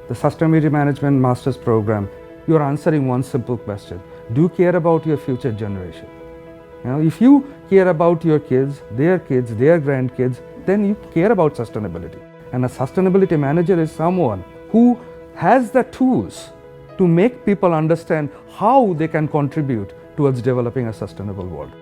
the Sustainability Management Master's Program, you're answering one simple question. Do you care about your future generation? If you care about your kids, their grandkids, then you care about sustainability. And a sustainability manager is someone who has the tools to make people understand how they can contribute towards developing a sustainable world.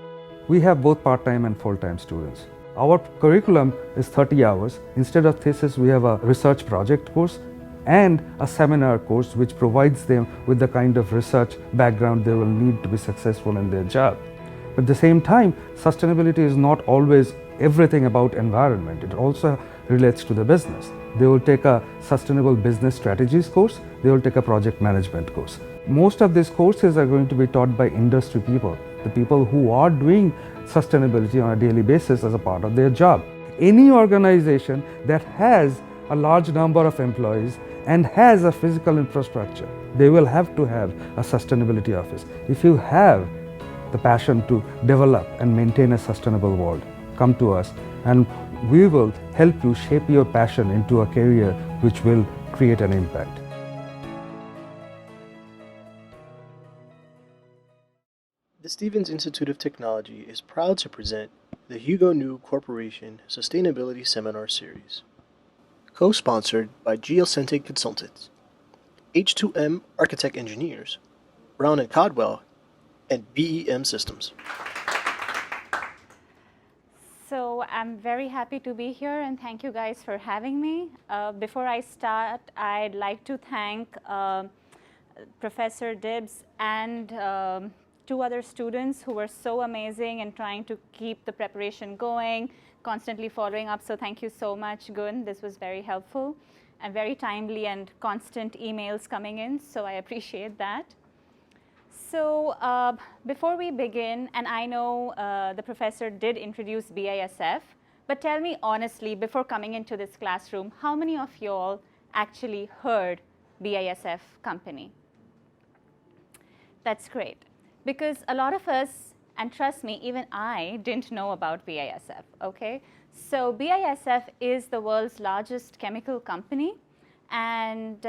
We have both part-time and full-time students. Our curriculum is 30 hours. Instead of thesis, we have a research project course and a seminar course which provides them with the kind of research background they will need to be successful in their job. But at the same time, sustainability is not always everything about environment. It also relates to the business. They will take a sustainable business strategies course. They will take a project management course. Most of these courses are going to be taught by industry people, the people who are doing sustainability on a daily basis as a part of their job. Any organization that has a large number of employees and has a physical infrastructure, they will have to have a sustainability office. If you have the passion to develop and maintain a sustainable world, come to us and we will help you shape your passion into a career which will create an impact. The Stevens Institute of Technology is proud to present the Hugo New Corporation Sustainability Seminar Series, co-sponsored by Geocentric Consultants, H2M Architect Engineers, Brown & Codwell, and BEM Systems. So I'm very happy to be here and thank you guys for having me. Before I start, I'd like to thank Professor Dibbs and two other students who were so amazing in trying to keep the preparation going, constantly following up. So thank you so much, Gun. This was very helpful and very timely and constant emails coming in. So I appreciate that. So before we begin, and I know the professor did introduce BASF, but tell me honestly, before coming into this classroom, how many of you all actually heard BASF company? That's great. Because a lot of us, and trust me, even I didn't know about BASF, okay? So BASF is the world's largest chemical company, and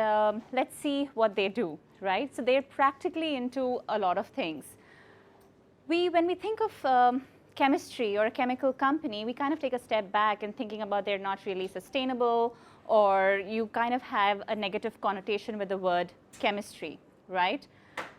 let's see what they do, right? So they're practically into a lot of things. When we think of chemistry or a chemical company, we kind of take a step back and thinking about they're not really sustainable, or you kind of have a negative connotation with the word chemistry, right?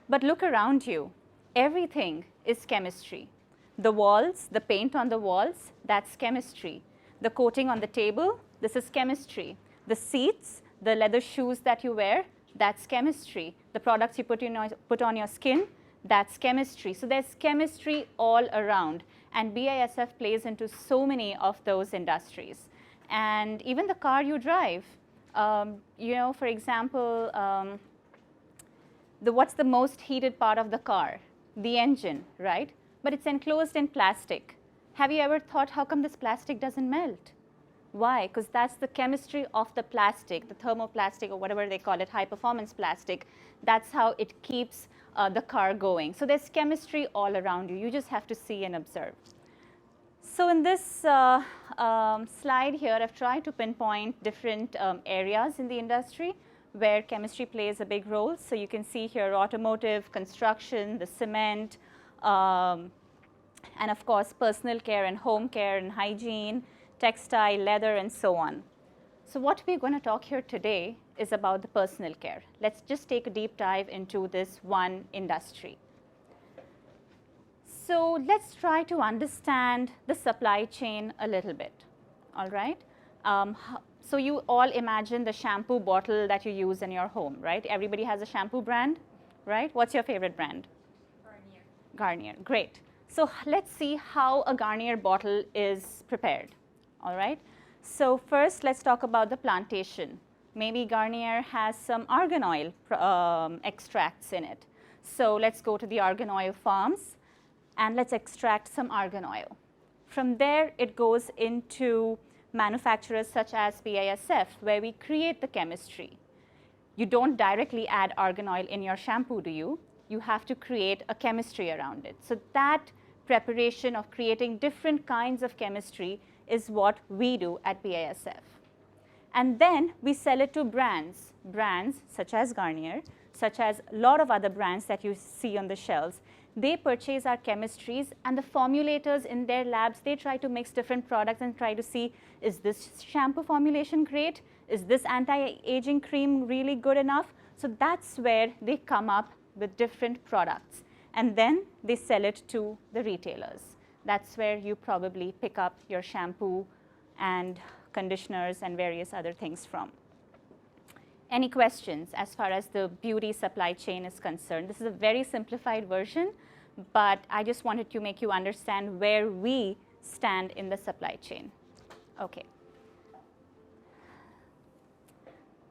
But look around you. Everything is chemistry. The walls, the paint on the walls, that's chemistry. The coating on the table, this is chemistry. The seats, the leather shoes that you wear, that's chemistry. The products you put on your skin, that's chemistry. So there's chemistry all around. And BASF plays into so many of those industries. And even the car you drive, for example, what's the most heated part of the car? The engine, right? But it's enclosed in plastic. Have you ever thought, how come this plastic doesn't melt? Why? Because that's the chemistry of the plastic, the thermoplastic or whatever they call it, high performance plastic. That's how it keeps the car going. So there's chemistry all around you. You just have to see and observe. So in this slide here, I've tried to pinpoint different areas in the industry where chemistry plays a big role. So you can see here automotive, construction, the cement, and of course personal care and home care and hygiene, textile, leather, and so on. So what we're going to talk here today is about the personal care. Let's just take a deep dive into this one industry. So let's try to understand the supply chain a little bit, all right? So you all imagine the shampoo bottle that you use in your home, right? Everybody has a shampoo brand, right? What's your favorite brand? Garnier. Garnier, great. So let's see how a Garnier bottle is prepared, all right? So first, let's talk about the plantation. Maybe Garnier has some argan oil extracts in it. So let's go to the argan oil farms and let's extract some argan oil. From there, it goes into manufacturers such as BASF, where we create the chemistry. You don't directly add argan oil in your shampoo, do you? You have to create a chemistry around it. So that preparation of creating different kinds of chemistry is what we do at BASF. And then we sell it to brands such as Garnier, such as a lot of other brands that you see on the shelves. They purchase our chemistries, and the formulators in their labs, they try to mix different products and try to see, is this shampoo formulation great? Is this anti-aging cream really good enough? So that's where they come up with different products. And then they sell it to the retailers. That's where you probably pick up your shampoo and conditioners and various other things from. Any questions as far as the beauty supply chain is concerned? This is a very simplified version, but I just wanted to make you understand where we stand in the supply chain. Okay.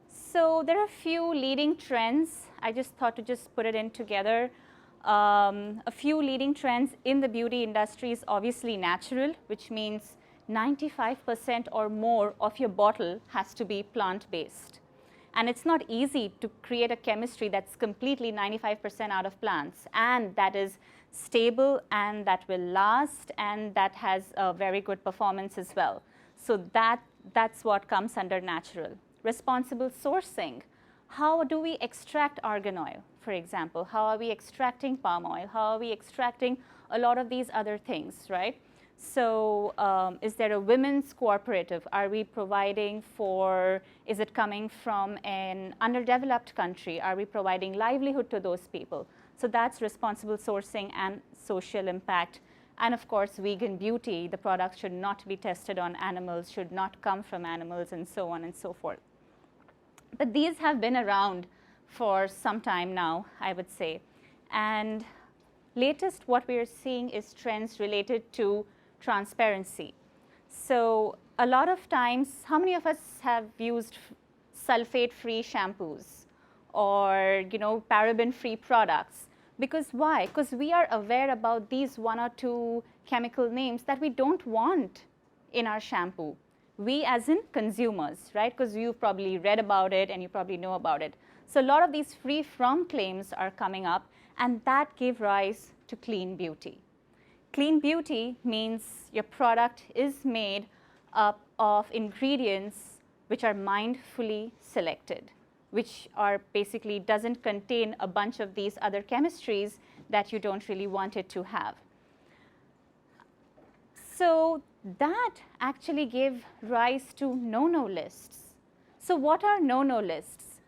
So there are a few leading trends. I just thought to just put it in together. A few leading trends in the beauty industry is obviously natural, which means 95% or more of your bottle has to be plant-based. And it's not easy to create a chemistry that's completely 95% out of plants, and that is stable, and that will last, and that has a very good performance as well. So that's what comes under natural. Responsible sourcing. How do we extract argan oil, for example? How are we extracting palm oil? How are we extracting a lot of these other things, right? So is there a women's cooperative? Are we providing for, is it coming from an underdeveloped country? Are we providing livelihood to those people? So that's responsible sourcing and social impact. And of course, vegan beauty, the products should not be tested on animals, should not come from animals, and so on and so forth. But these have been around for some time now, I would say. And latest, what we are seeing is trends related to transparency. So a lot of times, how many of us have used sulfate-free shampoos or paraben-free products? Because why? Because we are aware about these one or two chemical names that we don't want in our shampoo. We as in consumers, right? Because you've probably read about it and you probably know about it. So a lot of these free from claims are coming up, and that gave rise to clean beauty. Clean beauty means your product is made up of ingredients which are mindfully selected, which are basically doesn't contain a bunch of these other chemistries that you don't really want it to have. So that actually gave rise to Nono Lists. So what are Nono Lists?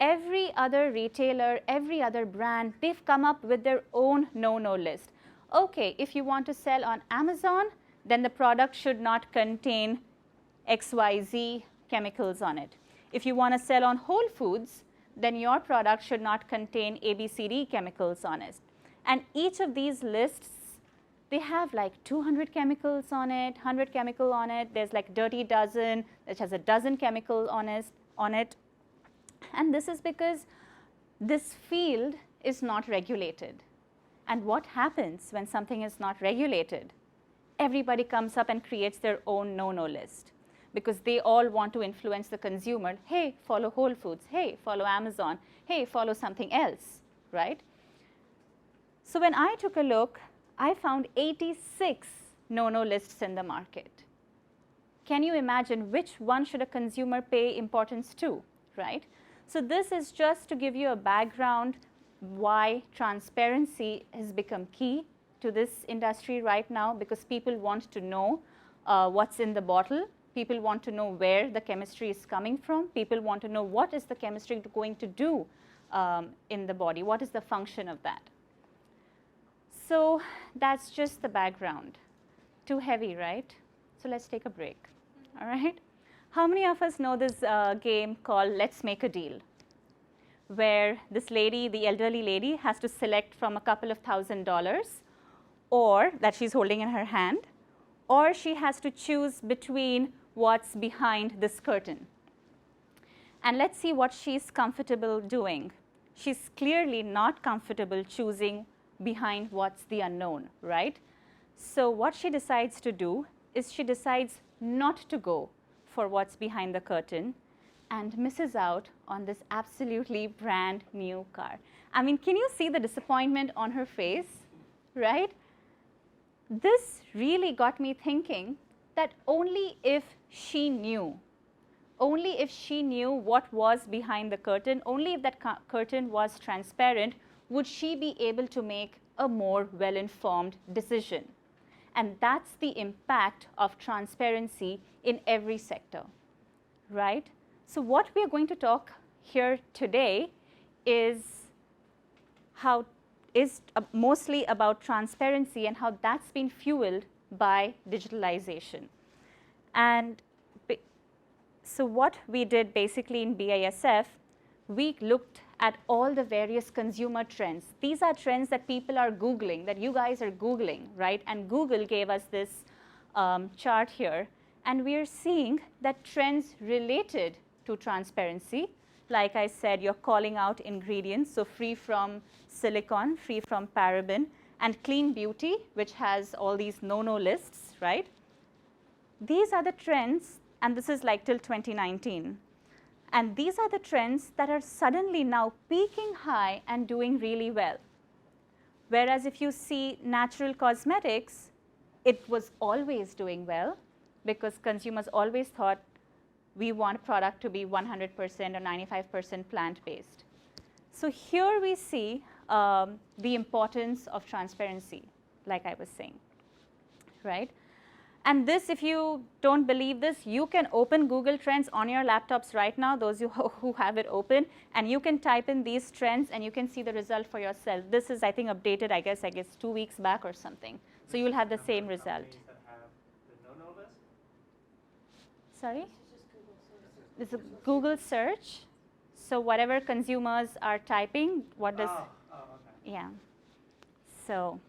Every other retailer, every other brand, they've come up with their own Nono List. Okay, if you want to sell on Amazon, then the product should not contain XYZ chemicals on it. If you want to sell on Whole Foods, then your product should not contain ABCD chemicals on it. And each of these lists, they have like 200 chemicals on it, 100 chemical on it. There's like Dirty Dozen, which has a dozen chemicals on it. And this is because this field is not regulated. And what happens when something is not regulated? Everybody comes up and creates their own no-no list, because they all want to influence the consumer. Hey, follow Whole Foods. Hey, follow Amazon. Hey, follow something else, right? So when I took a look, I found 86 no-no lists in the market. Can you imagine which one should a consumer pay importance to, right? So this is just to give you a background why transparency has become key to this industry right now, because people want to know what's in the bottle. People want to know where the chemistry is coming from. People want to know what is the chemistry going to do in the body. What is the function of that? So that's just the background. Too heavy, right? So let's take a break, all right? How many of us know this game called Let's Make a Deal, where this lady, the elderly lady, has to select from a couple of $1,000 or that she's holding in her hand, or she has to choose between what's behind this curtain. And let's see what she's comfortable doing. She's clearly not comfortable choosing behind what's the unknown, right? So what she decides to do is she decides not to go for what's behind the curtain, and misses out on this absolutely brand new car. I mean, can you see the disappointment on her face, right? This really got me thinking that only if she knew, only if she knew what was behind the curtain, only if that curtain was transparent, would she be able to make a more well-informed decision. And that's the impact of transparency in every sector, right? So what we are going to talk here today is mostly about transparency and how that's been fueled by digitalization. And so what we did basically in BASF, we looked at all the various consumer trends. These are trends that people are Googling, that you guys are Googling, right? And Google gave us this chart here. And we are seeing that trends related to transparency, like I said, you're calling out ingredients, so free from silicon, free from paraben, and clean beauty, which has all these Nono lists, right? These are the trends, and this is like till 2019. And these are the trends that are suddenly now peaking high and doing really well. Whereas if you see natural cosmetics, it was always doing well because consumers always thought we want product to be 100% or 95% plant-based. So here we see the importance of transparency, like I was saying, right? And this, if you don't believe this, you can open Google Trends on your laptops right now, those who have it open, and you can type in these trends and you can see the result for yourself. This is, I think, updated, I guess 2 weeks back or something. So you will have the same result. That have the no-no list? Sorry? This is a Google search. So whatever consumers are typing, what does, Okay. yeah. So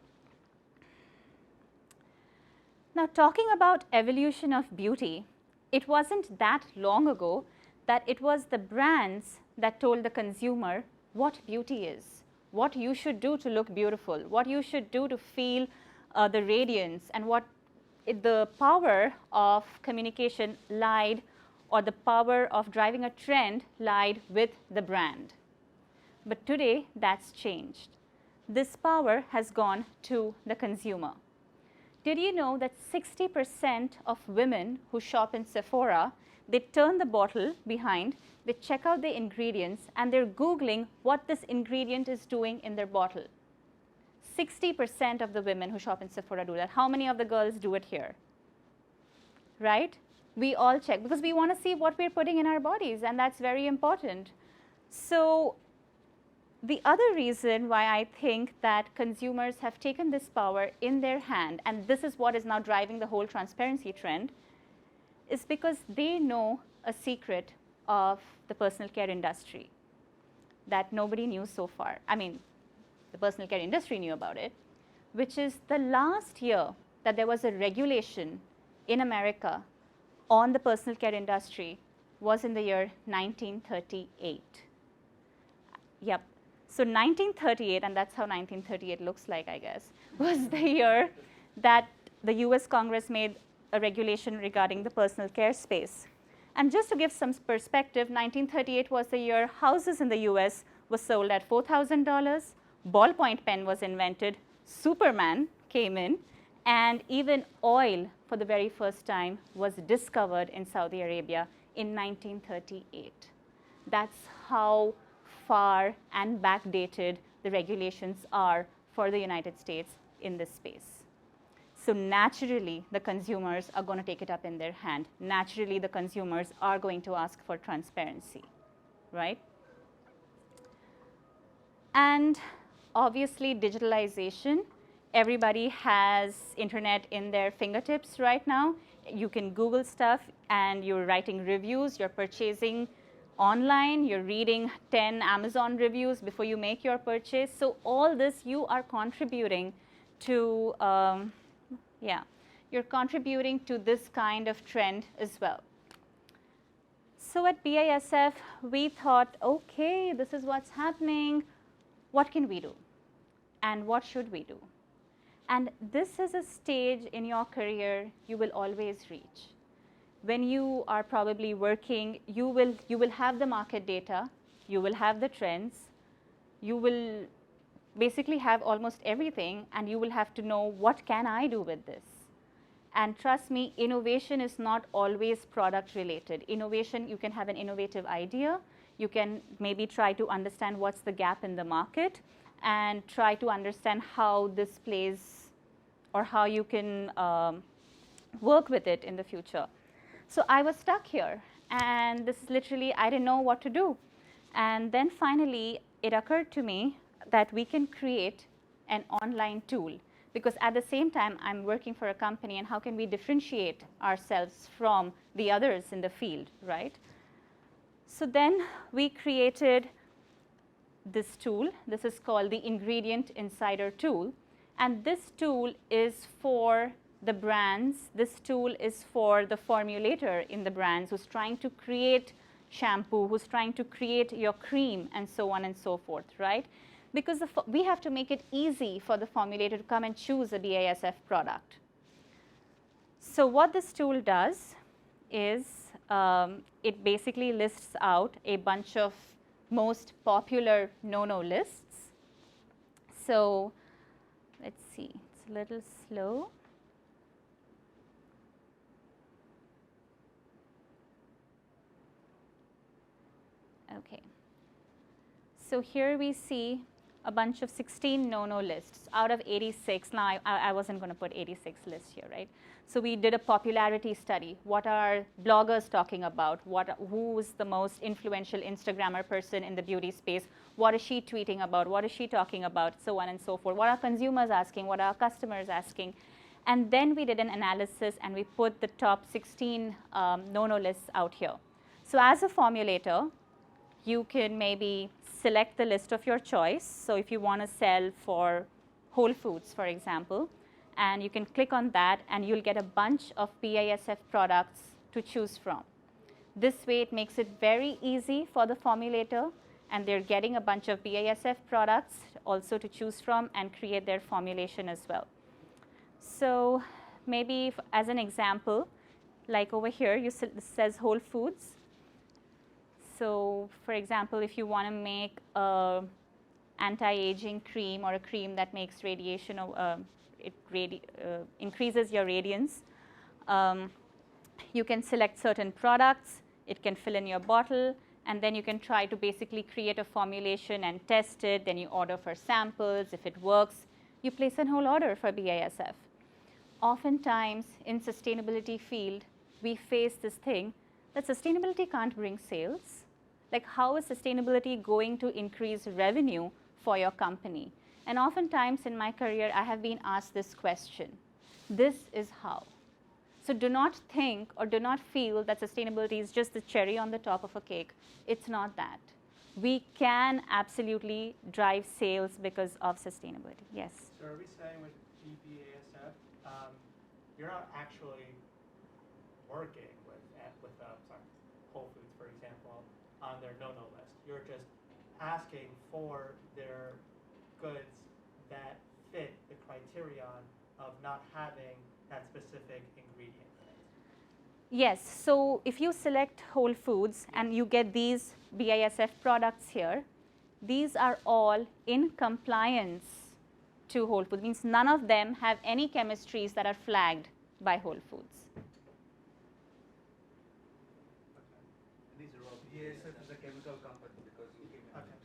now talking about evolution of beauty, it wasn't that long ago that it was the brands that told the consumer what beauty is, what you should do to look beautiful, what you should do to feel the radiance, and what the power of communication lied, or the power of driving a trend lied with the brand. But today, that's changed. This power has gone to the consumer. Did you know that 60% of women who shop in Sephora, they turn the bottle behind, they check out the ingredients, and they're Googling what this ingredient is doing in their bottle? 60% of the women who shop in Sephora do that. How many of the girls do it here? Right? We all check because we want to see what we're putting in our bodies, and that's very important. So the other reason why I think that consumers have taken this power in their hand, and this is what is now driving the whole transparency trend, is because they know a secret of the personal care industry that nobody knew so far. I mean, the personal care industry knew about it, which is the last year that there was a regulation in America on the personal care industry was in the year 1938. Yep. So 1938, and that's how 1938 looks like, I guess, was the year that the US Congress made a regulation regarding the personal care space. And just to give some perspective, 1938 was the year houses in the US was sold at $4,000, ballpoint pen was invented, Superman came in, and even oil for the very first time was discovered in Saudi Arabia in 1938. That's how far and backdated the regulations are for the United States in this space. So naturally, the consumers are going to take it up in their hand. Naturally, the consumers are going to ask for transparency, right? And obviously, digitalization. Everybody has internet in their fingertips right now. You can Google stuff, and you're writing reviews, you're purchasing online, you're reading 10 Amazon reviews before you make your purchase. So all this, you are contributing to, you're contributing to this kind of trend as well. So at BASF, we thought, okay, this is what's happening. What can we do? And what should we do? And this is a stage in your career you will always reach. When you are probably working, you will have the market data, you will have the trends, you will basically have almost everything, and you will have to know, what can I do with this? And trust me, innovation is not always product related. Innovation, you can have an innovative idea. You can maybe try to understand what's the gap in the market and try to understand how this plays or how you can work with it in the future. So I was stuck here, and this is literally, I didn't know what to do. And then finally, it occurred to me that we can create an online tool, because at the same time, I'm working for a company, and how can we differentiate ourselves from the others in the field, right? So then we created this tool. This is called the Ingredient Insider tool. And this tool is for the brands. This tool is for the formulator in the brands who's trying to create shampoo, who's trying to create your cream, and so on and so forth, right? Because we have to make it easy for the formulator to come and choose a BASF product. So what this tool does is it basically lists out a bunch of most popular Nono lists. So let's see, it's a little slow. Okay. So here we see a bunch of 16 Nono lists out of 86. Now, I wasn't going to put 86 lists here, right? So we did a popularity study. What are bloggers talking about? Who's the most influential Instagrammer person in the beauty space? What is she tweeting about? What is she talking about? So on and so forth. What are consumers asking? What are customers asking? And then we did an analysis, and we put the top 16 Nono lists out here. So as a formulator, you can maybe select the list of your choice. So if you want to sell for Whole Foods, for example, and you can click on that, and you'll get a bunch of BASF products to choose from. This way, it makes it very easy for the formulator, and they're getting a bunch of BASF products also to choose from and create their formulation as well. So maybe as an example, like over here, this says Whole Foods. So for example, if you want to make an anti-aging cream, or a cream that makes radiation, increases your radiance, you can select certain products. It can fill in your bottle, and then you can try to basically create a formulation and test it. Then you order for samples. If it works, you place a whole order for BASF. Oftentimes in sustainability field, we face this thing that sustainability can't bring sales. Like, how is sustainability going to increase revenue for your company? And oftentimes in my career, I have been asked this question. This is how. So do not think or do not feel that sustainability is just the cherry on the top of a cake. It's not that. We can absolutely drive sales because of sustainability. Yes? So are we saying with BASF, you're not actually working with Whole Foods, for example, on their no-no list. You're just asking for their goods that fit the criterion of not having that specific ingredient in it. Yes. So if you select Whole Foods and you get these BASF products here, these are all in compliance to Whole Foods. Means none of them have any chemistries that are flagged by Whole Foods. These are all BASF is a chemical company because you came in. Okay.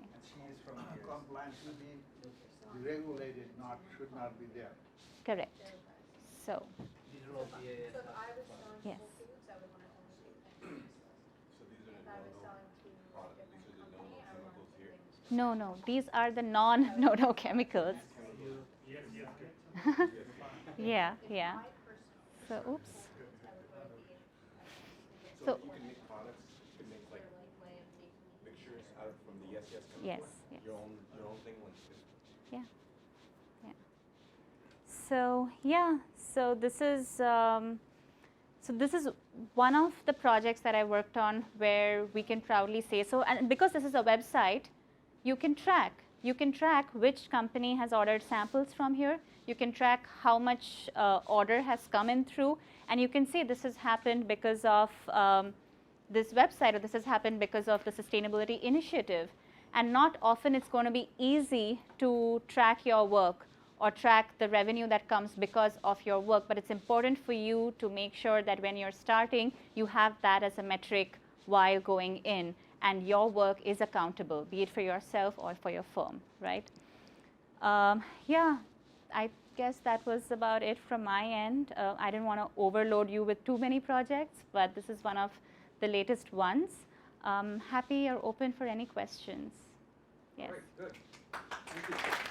And she is from here. Compliance should be regulated, should not be there. Correct. So These are all BASF. So if I was selling Yes. Whole Foods, I would want to only do things. So these are If the I was no-no selling to a product, different these are the company, no-no I would want chemicals to do here. things. no, these are the non-Nono chemicals. Yeah, yeah. My personal So oops. foods, I would go to the So you can make products, you can make like way of making mixtures out from the yes chemical. Yes, yes. Your own thing once. Yeah, yeah. So yeah, so this is one of the projects that I worked on where we can proudly say so. And because this is a website, you can track. You can track which company has ordered samples from here. You can track how much order has come in through, and you can see this has happened because of this website, or this has happened because of the sustainability initiative. And not often it's going to be easy to track your work, or track the revenue that comes because of your work, but it's important for you to make sure that when you're starting, you have that as a metric while going in, and your work is accountable, be it for yourself or for your firm, right? Yeah, I guess that was about it from my end. I didn't want to overload you with too many projects, but this is one of the latest ones. Happy or open for any questions. Yes. All right, good. Thank you.